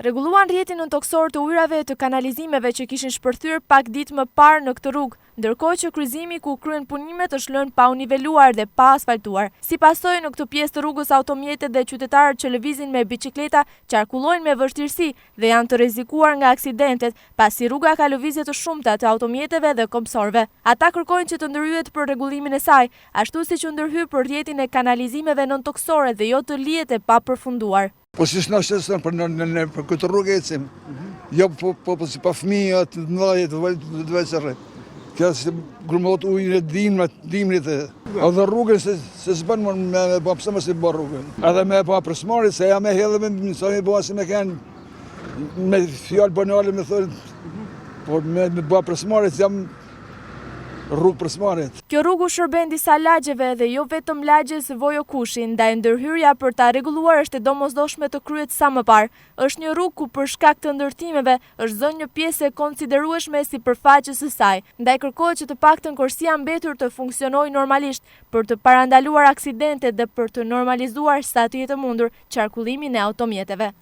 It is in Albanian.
Rregulluan rrjetin toksor të ujrave të kanalizimeve që kishin shpërthyer pak ditë më parë në këtë rrugë, ndërkohë që kryqëzimi ku kryen punimet është lënë pa u niveluar dhe pa asfaltuar. Si pasojë, në këtë pjesë të rrugës automjetet dhe qytetarët që lëvizin me bicikleta qarkullojnë me vështirësi dhe janë të rrezikuar nga aksidentet, pasi rruga ka lëvizje të shumta të automjeteve dhe kopsorëve. Ata kërkojnë që të ndërhyet për rregullimin e saj, ashtu siç u ndërhyj për rrjetin e kanalizimeve nëntoksore dhe jo të lihet e papërfunduar. Po si s'na shesën për këtë rrugë ecim, jo po si pa fëmijë të mëdhenj të veçare. Kjo si grumot ujë në dimrit e dhe rrugën se s'bën me bë pse mos i bë rrugën. Edhe me pa përsmarit se ja me hedhë me sa me bë si me kanë me fjalë banale me thonë, por me bë përsmarit jam rrugë për smarit. Kjo rrugë shërben disa lagjeve dhe jo vetëm lagjes Vojokushi, ndaj ndërhyrja për ta rregulluar është e domosdoshme të kryhet sa më parë. Është një rrugë ku për shkak të ndërtimeve është zënë një pjesë e konsiderueshme sipërfaqes së saj. Ndaj kërkohet që të paktën korsia mbetur të funksionojë normalisht për të parandaluar aksidentet dhe për të normalizuar sa të jetë mundur qarkullimin e automjeteve.